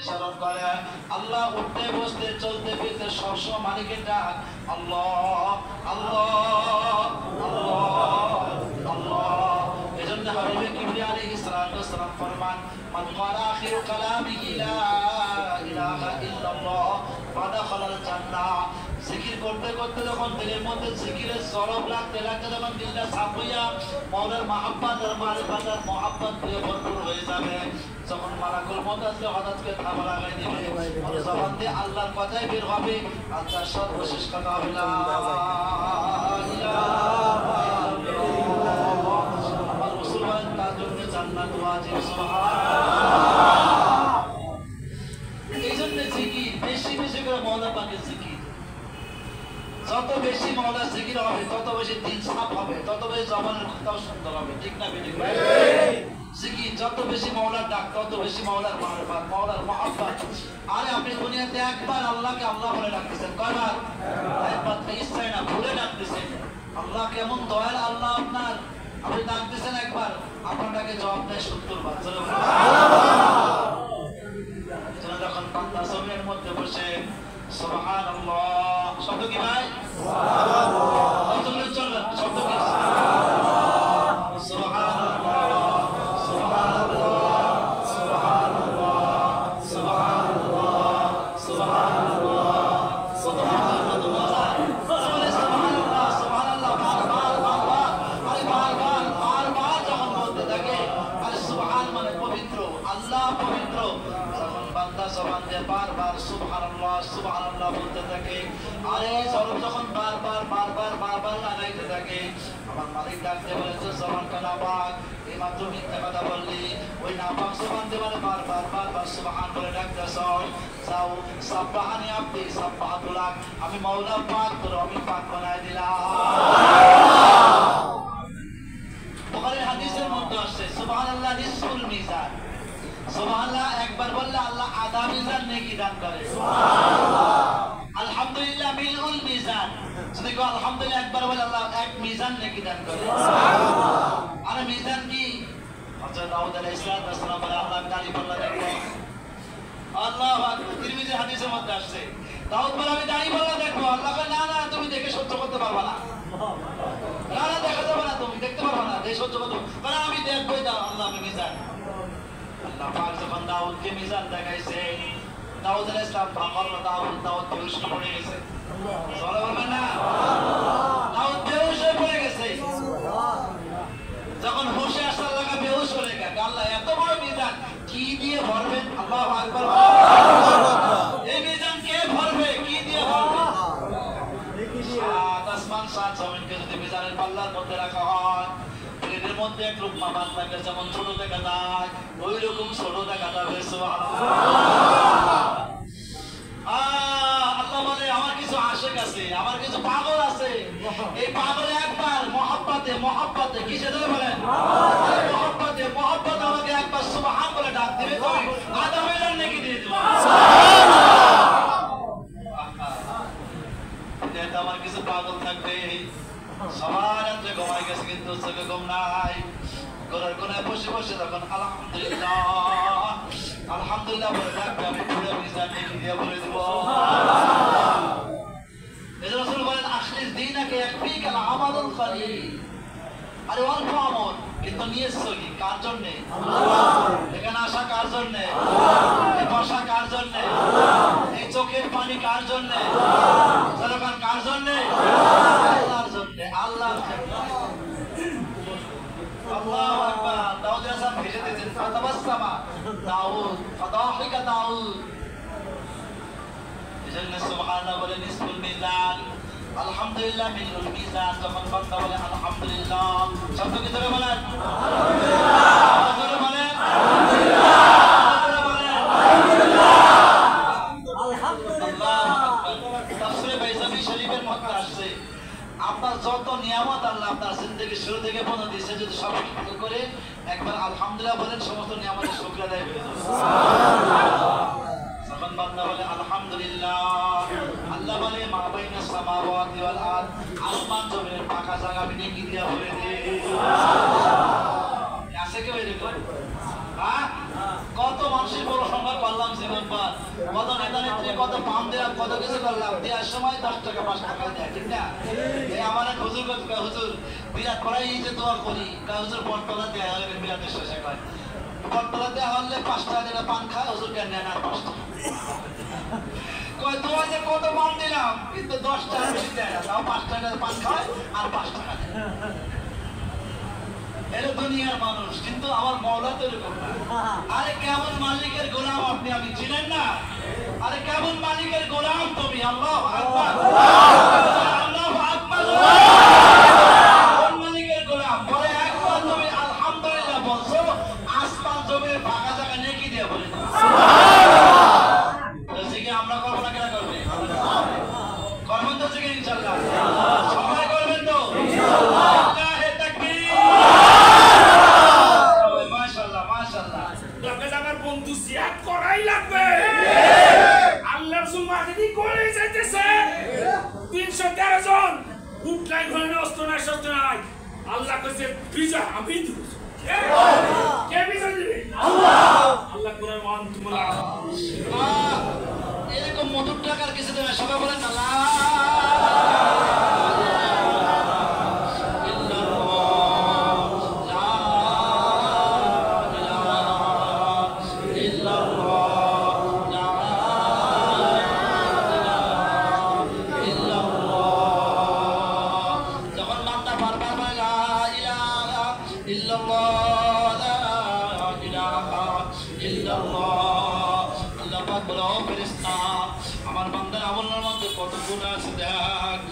স্মরণ করে আল্লাহ উঠতে বসতে চলতে ফিরতে সবসময় মালিকের ডাক আল্লাহ আল্লাহ আল্লাহ আল্লাহ। এজন্য হাবিবে কিবরিয়া আলাইহিস সালাতু ওয়াস সালাম ফরমান মান ক্বালা আখিরু কালামিহি লা ইলাহা ইল্লাল্লাহ ফাদাখালাল জান্নাহ। জিকির করতে করতে যখন দিলের মধ্যে জিকিরের সরব লাগতে লাগতে যখন দিলটা সাফ হইয়া মাওলার মাহাব্বত আর মারিফাত আর মুহাব্বত দিয়ে ভরপুর হয়ে যাবে, যখন মালাকুল মউত আসলে হঠাৎ করে থাবা লাগাই দিবে, আর জবান দিয়ে আল্লাহর কথাই বের হবে, আল্লাহর সর্বশেষ কথা হবে লা ইলাহা ইল্লাল্লাহ। আমার রাসূল বলেন তার জন্য জান্নাত ওয়াজিব। সুবহানাল্লাহ। এইজন্য জিকির বেশি বেশি করে মাওলা পাকের জিকির, যত বেশি মাওলার জিকির হবে তত বেশি দিল সাফ হবে, তত বেশি জবানের কথাও সুন্দর হবে। ঠিক না বেঠিক? জিকির যত বেশি মাওলার ডাক তত বেশি মাওলার মারিফাত মাওলার মুহাব্বত। আরে আপনি দুনিয়াতে একবার আল্লাহকে আল্লাহ বলে ডাকতেছেন, কয়বার? একবার। ইচ্ছায় না ভুলে ডাকতেছেন। আল্লাহ কেমন দয়াল আল্লাহ আপনার, আপনি ডাকতেছেন একবার, আপনাকে জবাব দেয় 70 বার। যখন বান্দা জমিনের মধ্যে বসে সুবহানাল্লাহ শব্দ কি ভাই? সুবহানাল্লাহ। চলুন শব্দ কি? সুবহানাল্লাহ সুবহানাল্লাহ সুবহানাল্লাহ সুবহানাল্লাহ সুবহানাল্লাহ সুবহানাল্লাহ সুবহানাল্লাহ সুবহানাল্লাহ বারবার যখন বলতে থাকে, আরে সুবহান মানে পবিত্র, আল্লাহ পবিত্র। বান্দা জবান দিয়ে বারবার সুবহানাল্লাহ সুবহানাল্লাহ বলতে থাকে, আরে জবান যখন বারবার লাগাইতে থাকে, আমার মালিক ডাকতে বলে তো জবানটা নাপাক, এই মাত্র মিথ্যা কথা বললি, ওই নাপাক জবান দিয়ে বারবার সুবহান বলে ডাকতেছ, যাও সাব্বাহানি আব্দি সাব্বাহাতুল্লাহ, আমি মাওলা পাক তোর আমি পাক বানাই দিলাম। বুখারীর হাদিসের মধ্যে আসছে সুবহানাল্লাহ নিসফুল মিজান। সুবহানাল্লাহ একবার বললে আল্লাহ আধা মিজান নেকি দান করে। সুবহানাল্লাহ। আলহামদুলিল্লাহ মিলউল মিজান, যদি কেউ আলহামদুলিল্লাহ একবার বলে আল্লাহ এক মিজান নেকি দান করে। সুবহানাল্লাহ। আর মিজান কি? হযরত দাউদ আলাইহিস সালাম বলে আল্লাহ গালি বললা দেখো, আল্লাহু আকবার। তিরমিজির হাদিসের মধ্যে আসছে দাউদ বলে আমি দাড়ি বললা দেখো, আল্লাহ বলে না না তুমি দেখে সহ্য করতে পারবে না, না না দেখা যাবে না, তুমি দেখতে পারবে না, দেখে সহ্য করতে পারবে না, আমি দেখবই দাও আল্লাহ আমি মিজান। আল্লাহ পাক যখন দাউদকে মিজান দেখাইছে, দাউদ আলাইহিস সালাম ভাবল দাউদ বেহুশ পড়ে গেছে। সুবহানাল্লাহ না? দাউদ বেহুশ পড়ে গেছে। যখন হুশে আসার লাগা বেহুশ হয়ে গেল, আল্লাহ এত বড় মিজান কি দিয়ে ভরবেন? আল্লাহু আকবার। এই মিজান কে ভরবে? কি দিয়ে ভরবে? সাত আসমান সাত জমিনকে যদি মিজানের পাল্লার মধ্যে রাখা হয়, এর মধ্যে এক রূপমা বান্দাকে যেমন ছোট দেখা যায় ওই রকম ছোট দেখা যাবে। আল্লাহ বলে আমার কিছু আশিক আছে, আমার কিছু পাগল আছে, এই পাগল একবার মহব্বতে কিসে ধরে বলেন? মহব্বত আমাকে একবার সুবহান বলে ডাক দিবে, তুমি আধা মিজান নেকি দিয়ে দিবে। আমার কিছু পাগল থাকবে, সবার রাত্রে ঘুমাই গেছে কিন্তু চোখে ঘুম নাই, ঘরের কোনায় বসে বসে তখন আলহামদুলিল্লাহ বলে ডাকবে, আমি পুরো মিজান নেকি দিয়ে বলে দেব। এজন্য রাসূল বলেন আখলিস দীনাকা ইয়াকফিকাল আমালুল কলিল। আরে অল্প আমল কিন্তু নিয়ত সহি, কার জন্য? আল্লাহ। এখানে আসা কার জন্য? আল্লাহ। এই বসা কার জন্য? আল্লাহ। এই চোখের পানি কার জন্য? আল্লাহ। সারাকান কার জন্য? আল্লাহর জন্য, আল্লাহর জন্য। আল্লাহু আকবার। দাউদ আলাইহিস সালাম ভেসে দিয়েছেন, ফাতাবাসসামা দাউদ ফাদাহিকা দাউদ। এজন্য সুবহানাল্লাহ বলে নিসফুল মিজান, আলহামদুলিল্লাহ মিলুল মিজান। যখন বান্দা বলে আলহামদুলিল্লাহ, শব্দ কি ধরে বলেন? আলহামদুলিল্লাহ। ধরে বলেন আলহামদুলিল্লাহ। ধরে বলেন আলহামদুলিল্লাহ। আল্লাহু আকবার। তাফসীরে বাইজাবি শরীফের মধ্যে আসছে আপনার যত নিয়ামত আল্লাহ আপনার জিন্দেগি শুরু থেকে বন্ধ দিয়েছে, যদি সব শুকর করে একবার আলহামদুলিল্লাহ বলেন, সমস্ত নিয়ামতের শুকর আদায় হয়ে যাবে। যখন বান্দা বলে আলহামদুলিল্লাহ, আল্লাহ বলে মা বাইনাস সামাওয়াতি ওয়াল আরদ, আসমান জমিনের পাকা জায়গা আমি নেকি দিয়া ভরে দেই। আছে কেউ এরকম? হ্যাঁ, জীবন পর কত নেতা নেত্রী কত পাম দিলাম কত কিছু করলাম দেওয়ার সময় 10 টাকা 5 টাকা দেয় ঠিক না এই আমার এক হুজুর হুজুর বিরাট করাই যে দোয়া করি হুজুর বটতলা দেয়া হবে বিরাটের শেষে কয় বটতলা দেওয়া হলে 5 টাকা দিলে পান খায় হুজুর কেন নেন আর 5 টাকা কয় দোয়া যে কত পান দিলাম কিন্তু 10 টাকা বেশি দেয় না তাও 5 টাকা পান খায় আর 5 টাকা দেয় এটা দুনিয়ার মানুষ কিন্তু আমার মওলা তো এরকম না আরে কেমন মালিকের গোলাম আপনি আমি চিনেন না আরে কেমন মালিকের গোলাম তুমি আল্লাহু আকবার আল্লাহু আকবার কোন মালিকের গোলাম বলে একবার তুমি আলহামদুলিল্লাহ বলছো আসমান জমির ফাঁকা জায়গা নেকি দিয়ে বলে সুবহানাল্লাহ সেকে আমরা করব না কেন করবে করবেন তো সেকে ইনশাআল্লাহ সবাই করবেন তো ইনশাআল্লাহ ইল্লাহি তাকবীর আল্লাহর জুম্মা যদি করে যাইতেছে 313 জন উঠলাই ঘরে অস্ত্র নাই শস্ত্র নাই আল্লাহ কইছে বিজয় আমি দিব কে বিজয় দিবে আল্লাহ কোরআন মান তোমরা এরকম মোটর টাকার কিছু দেবে সবাই বলেন আল্লাহ আমার বান্দার আমলের মধ্যে কত গুণ আছে দেখ